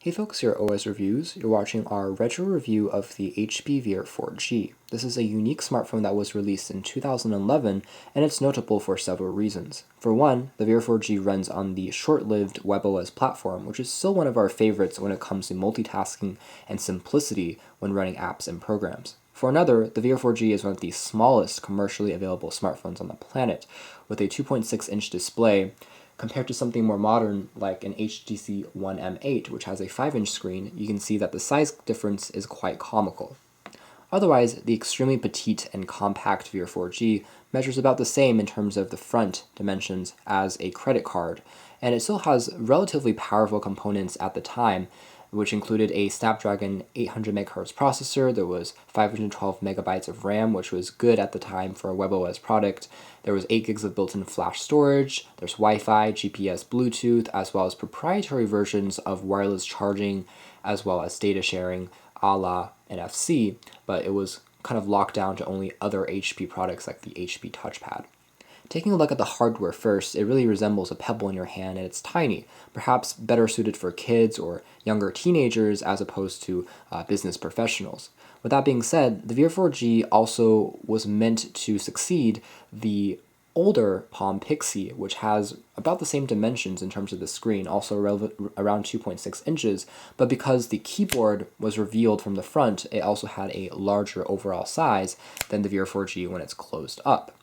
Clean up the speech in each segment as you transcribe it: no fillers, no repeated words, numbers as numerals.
Hey folks, here at OS Reviews. You're watching our retro review of the HP Veer 4G. This is a unique smartphone that was released in 2011, and it's notable for several reasons. For one, the Veer 4G runs on the short-lived WebOS platform, which is still one of our favorites when it comes to multitasking and simplicity when running apps and programs. For another, the Veer 4G is one of the smallest commercially available smartphones on the planet, with a 2.6-inch display, compared to something more modern like an HTC One M8, which has a 5-inch screen. You can see that the size difference is quite comical. Otherwise, the extremely petite and compact Veer 4G measures about the same in terms of the front dimensions as a credit card, and it still has relatively powerful components at the time, which included a Snapdragon 800 MHz processor. There was 512 megabytes of RAM, which was good at the time for a WebOS product. There was 8 gigs of built-in flash storage. There's Wi-Fi, GPS, Bluetooth, as well as proprietary versions of wireless charging, as well as data sharing, a la NFC, but it was kind of locked down to only other HP products like the HP touchpad. Taking a look at the hardware first, it really resembles a pebble in your hand, and it's tiny, perhaps better suited for kids or younger teenagers as opposed to business professionals. With that being said, the Veer 4G also was meant to succeed the older Palm Pixie, which has about the same dimensions in terms of the screen, also around 2.6 inches, but because the keyboard was revealed from the front, it also had a larger overall size than the Veer 4G when it's closed up.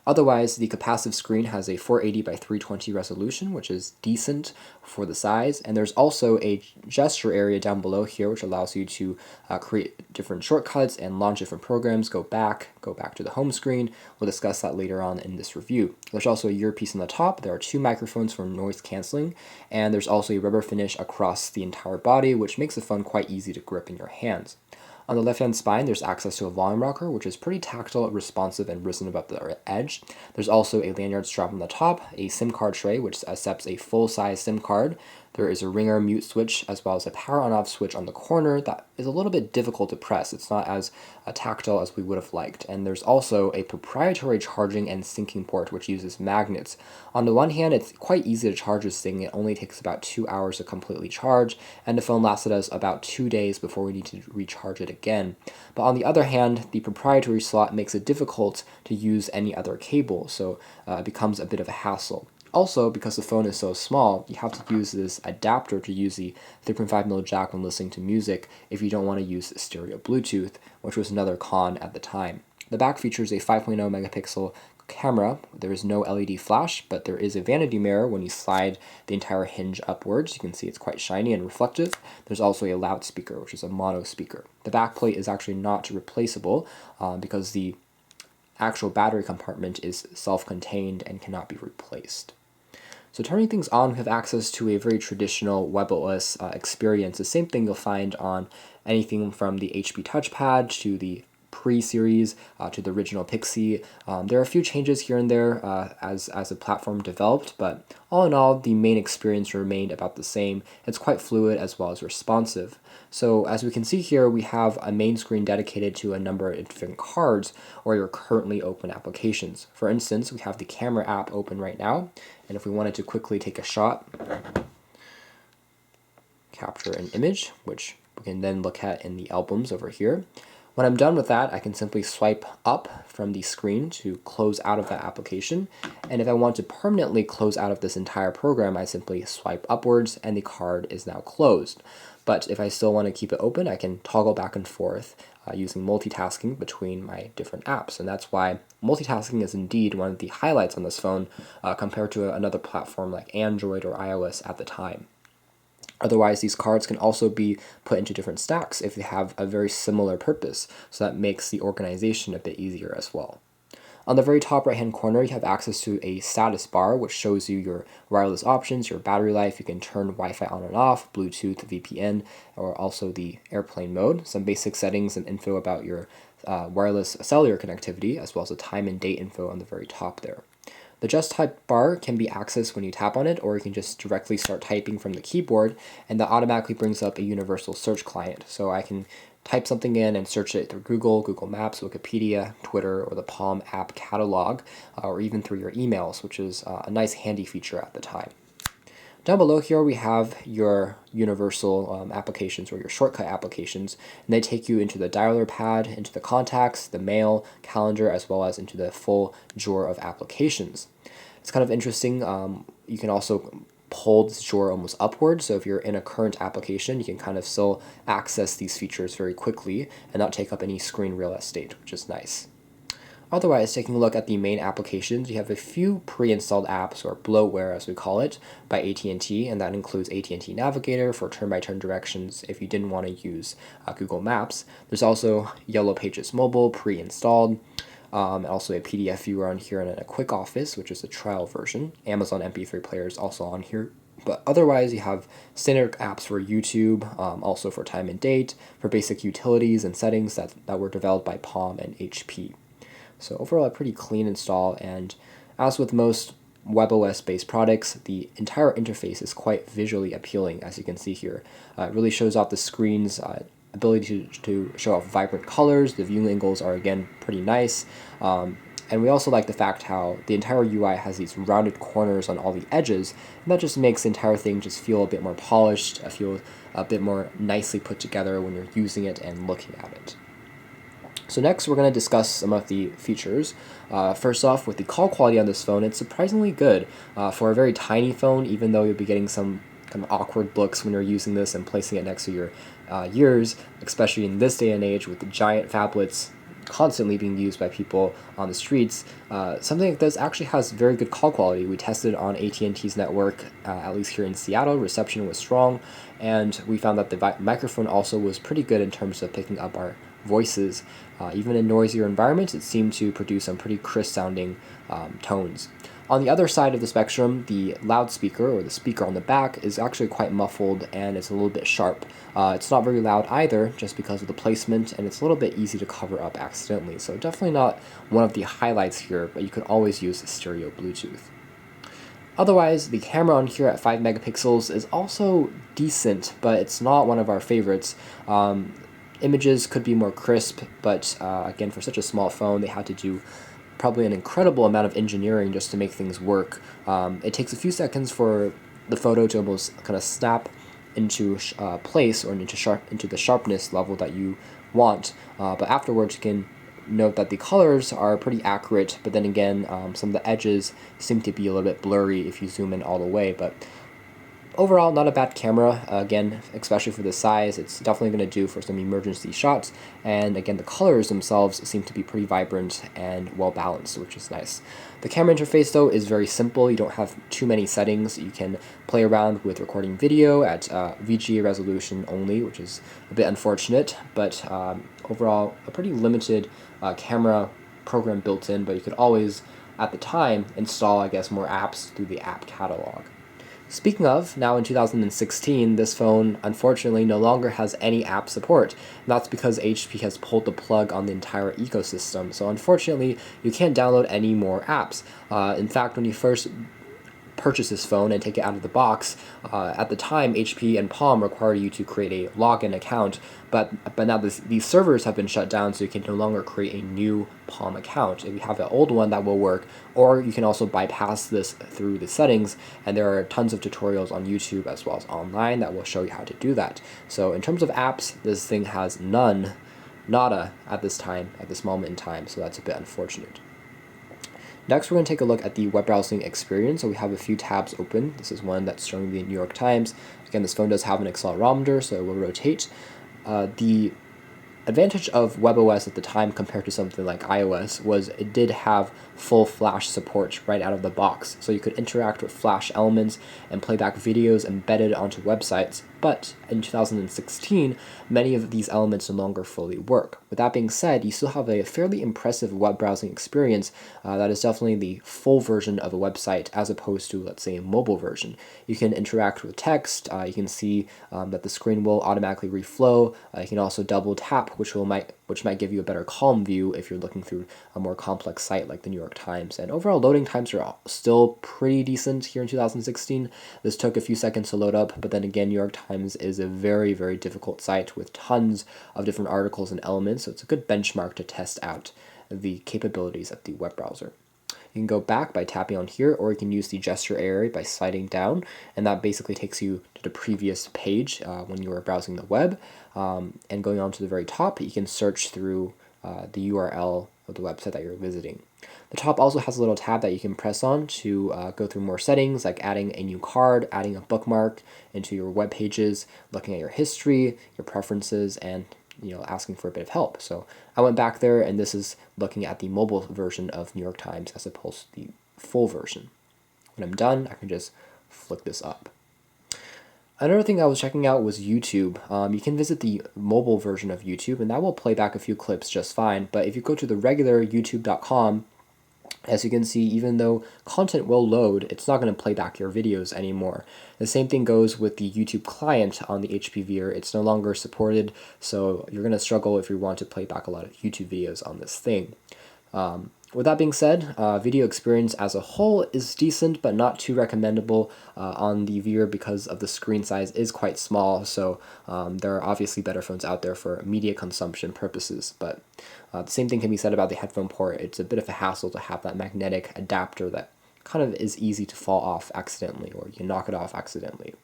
Otherwise, the capacitive screen has a 480 by 320 resolution, which is decent for the size, and there's also a gesture area down below here, which allows you to create different shortcuts and launch different programs, go back to the home screen. We'll discuss that later on in this review. There's also a earpiece on the top. There are 2 microphones for noise canceling, and there's also a rubber finish across the entire body, which makes the phone quite easy to grip in your hands. On the left-hand spine, there's access to a volume rocker, which is pretty tactile, responsive, and risen above the edge. There's also a lanyard strap on the top, a SIM card tray, which accepts a full-size SIM card. There is a ringer mute switch, as well as a power on-off switch on the corner that is a little bit difficult to press. It's not as tactile as we would have liked. And there's also a proprietary charging and syncing port, which uses magnets. On the one hand, it's quite easy to charge this thing. It only takes about 2 hours to completely charge, and the phone lasted us about 2 days before we need to recharge it again. But on the other hand, the proprietary slot makes it difficult to use any other cable, so it becomes a bit of a hassle. Also, because the phone is so small, you have to use this adapter to use the 3.5mm jack when listening to music if you don't want to use stereo Bluetooth, which was another con at the time. The back features a 5.0 megapixel camera. There is no LED flash, but there is a vanity mirror when you slide the entire hinge upwards. You can see it's quite shiny and reflective. There's also a loudspeaker, which is a mono speaker. The back plate is actually not replaceable because the actual battery compartment is self-contained and cannot be replaced. So turning things on, we have access to a very traditional WebOS experience. The same thing you'll find on anything from the HP touchpad to the pre-series to the original Pixie. There are a few changes here and there as the platform developed, but all in all, the main experience remained about the same. It's quite fluid as well as responsive. So as we can see here, we have a main screen dedicated to a number of different cards or your currently open applications. For instance, we have the camera app open right now, and if we wanted to quickly take a shot, capture an image, which we can then look at in the albums over here. When I'm done with that, I can simply swipe up from the screen to close out of that application. And if I want to permanently close out of this entire program, I simply swipe upwards and the card is now closed. But if I still want to keep it open, I can toggle back and forth using multitasking between my different apps. And that's why multitasking is indeed one of the highlights on this phone compared to another platform like Android or iOS at the time. Otherwise, these cards can also be put into different stacks if they have a very similar purpose, so that makes the organization a bit easier as well. On the very top right-hand corner, you have access to a status bar, which shows you your wireless options, your battery life. You can turn Wi-Fi on and off, Bluetooth, VPN, or also the airplane mode, some basic settings and info about your wireless cellular connectivity, as well as the time and date info on the very top there. The Just Type bar can be accessed when you tap on it, or you can just directly start typing from the keyboard, and that automatically brings up a universal search client. So I can type something in and search it through Google, Google Maps, Wikipedia, Twitter, or the Palm app catalog, or even through your emails, which is a nice handy feature at the time. Down below here we have your universal applications or your shortcut applications, and they take you into the dialer pad, into the contacts, the mail, calendar, as well as into the full drawer of applications. It's kind of interesting. You can also pull this drawer almost upward, so if you're in a current application, you can kind of still access these features very quickly and not take up any screen real estate, which is nice. Otherwise, taking a look at the main applications, you have a few pre-installed apps, or bloatware as we call it, by AT&T, and that includes AT&T Navigator for turn-by-turn directions if you didn't want to use Google Maps. There's also Yellow Pages Mobile pre-installed, also a PDF viewer on here, and a Quick Office, which is the trial version. Amazon MP3 player is also on here. But otherwise, you have standard apps for YouTube, also for time and date, for basic utilities and settings that were developed by Palm and HP. So overall, a pretty clean install, and as with most WebOS based products, the entire interface is quite visually appealing, as you can see here. It really shows off the screen's ability to show off vibrant colors. The viewing angles are, again, pretty nice. And we also like the fact how the entire UI has these rounded corners on all the edges, and that just makes the entire thing just feel a bit more polished, feel a bit more nicely put together when you're using it and looking at it. So next, we're going to discuss some of the features. First off, with the call quality on this phone, it's surprisingly good. For a very tiny phone, even though you'll be getting some kind of awkward looks when you're using this and placing it next to your ears, especially in this day and age with the giant phablets constantly being used by people on the streets, something like this actually has very good call quality. We tested on AT&T's network, at least here in Seattle. Reception was strong, and we found that the microphone also was pretty good in terms of picking up our voices. Even in noisier environments, it seemed to produce some pretty crisp sounding tones. On the other side of the spectrum, the loudspeaker, or the speaker on the back, is actually quite muffled and it's a little bit sharp. It's not very loud either, just because of the placement, and it's a little bit easy to cover up accidentally. So definitely not one of the highlights here, but you could always use stereo Bluetooth. Otherwise, the camera on here at 5 megapixels is also decent, but it's not one of our favorites. Images could be more crisp, but again, for such a small phone, they had to do probably an incredible amount of engineering just to make things work. It takes a few seconds for the photo to almost kind of snap into place, or into the sharpness level that you want, but afterwards you can note that the colors are pretty accurate, but then again, some of the edges seem to be a little bit blurry if you zoom in all the way. But overall, not a bad camera. Again, especially for the size, it's definitely going to do for some emergency shots. And again, the colors themselves seem to be pretty vibrant and well balanced, which is nice. The camera interface, though, is very simple. You don't have too many settings. You can play around with recording video at VGA resolution only, which is a bit unfortunate. But overall, a pretty limited camera program built in. But you could always, at the time, install, I guess, more apps through the app catalog. Speaking of, now in 2016, this phone unfortunately no longer has any app support. And that's because HP has pulled the plug on the entire ecosystem. So unfortunately, you can't download any more apps. In fact, when you first purchase this phone and take it out of the box, at the time HP and Palm required you to create a login account, but now these servers have been shut down, so you can no longer create a new Palm account. If you have an old one, that will work, or you can also bypass this through the settings, and there are tons of tutorials on YouTube as well as online that will show you how to do that. So in terms of apps, this thing has nada at this moment in time, so that's a bit unfortunate. Next, we're going to take a look at the web browsing experience. So we have a few tabs open. This is one that's showing the New York Times. Again, this phone does have an accelerometer, so it will rotate. The advantage of WebOS at the time compared to something like iOS was it did have full Flash support right out of the box. So you could interact with Flash elements and play back videos embedded onto websites. But in 2016, many of these elements no longer fully work. With that being said, you still have a fairly impressive web browsing experience that is definitely the full version of a website as opposed to, let's say, a mobile version. You can interact with text. You can see that the screen will automatically reflow. You can also double tap, which might give you a better calm view if you're looking through a more complex site like the New York Times. And overall loading times are still pretty decent here in 2016. This took a few seconds to load up, but then again, New York Times is a very, very difficult site with tons of different articles and elements, so it's a good benchmark to test out the capabilities of the web browser. You can go back by tapping on here, or you can use the gesture area by sliding down, and that basically takes you to the previous page when you were browsing the web. And going on to the very top, you can search through the URL of the website that you're visiting. The top also has a little tab that you can press on to go through more settings, like adding a new card, adding a bookmark into your web pages, looking at your history, your preferences, and asking for a bit of help. So I went back there, and this is looking at the mobile version of New York Times as opposed to the full version. When I'm done, I can just flick this up. Another thing I was checking out was YouTube. You can visit the mobile version of YouTube, and that will play back a few clips just fine. But if you go to the regular youtube.com, as you can see, even though content will load, it's not going to play back your videos anymore. The same thing goes with the YouTube client on the HP Veer. It's no longer supported, so you're going to struggle if you want to play back a lot of YouTube videos on this thing. With that being said, video experience as a whole is decent, but not too recommendable on the Veer because of the screen size is quite small, so there are obviously better phones out there for media consumption purposes, but the same thing can be said about the headphone port. It's a bit of a hassle to have that magnetic adapter that kind of is easy to fall off accidentally, or you can knock it off accidentally.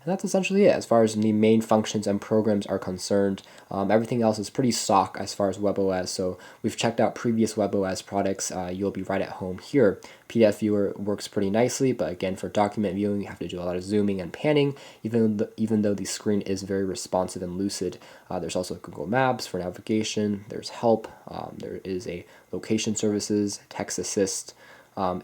And that's essentially it as far as the main functions and programs are concerned. Everything else is pretty stock as far as WebOS, so we've checked out previous WebOS products. You'll be right at home here. PDF Viewer works pretty nicely, but again, for document viewing, you have to do a lot of zooming and panning, even though the screen is very responsive and lucid. There's also Google Maps for navigation, there's help, there is a location services, text assist.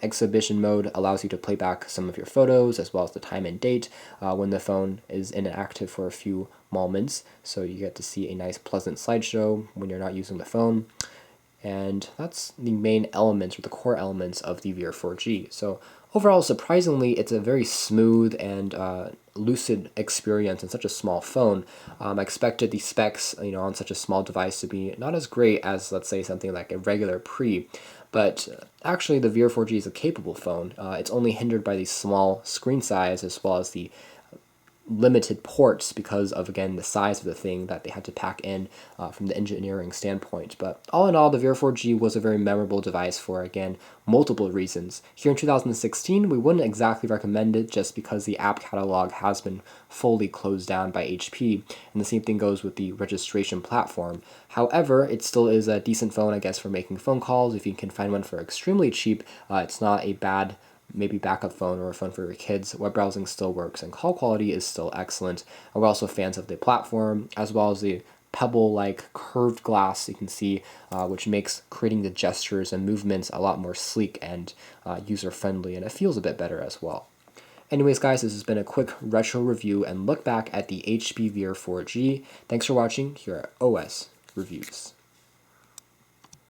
Exhibition mode allows you to play back some of your photos as well as the time and date when the phone is inactive for a few moments, so you get to see a nice pleasant slideshow when you're not using the phone. And that's the main elements or the core elements of the Veer 4G. So overall, surprisingly, it's a very smooth and lucid experience in such a small phone. I expected the specs, on such a small device to be not as great as, let's say, something like a regular Pre, but actually the Veer 4G is a capable phone. It's only hindered by the small screen size as well as the limited ports because of, again, the size of the thing that they had to pack in from the engineering standpoint. But all in all, the Veer 4G was a very memorable device for, again, multiple reasons. Here in 2016, we wouldn't exactly recommend it just because the app catalog has been fully closed down by HP, and the same thing goes with the registration platform. However, it still is a decent phone, I guess, for making phone calls. If you can find one for extremely cheap, it's not a bad maybe backup phone or a phone for your kids. Web browsing still works and call quality is still excellent. And we're also fans of the platform as well as the pebble-like curved glass you can see, which makes creating the gestures and movements a lot more sleek and user-friendly, and it feels a bit better as well. Anyways, guys, this has been a quick retro review and look back at the HP Veer 4G. Thanks for watching here at OS Reviews.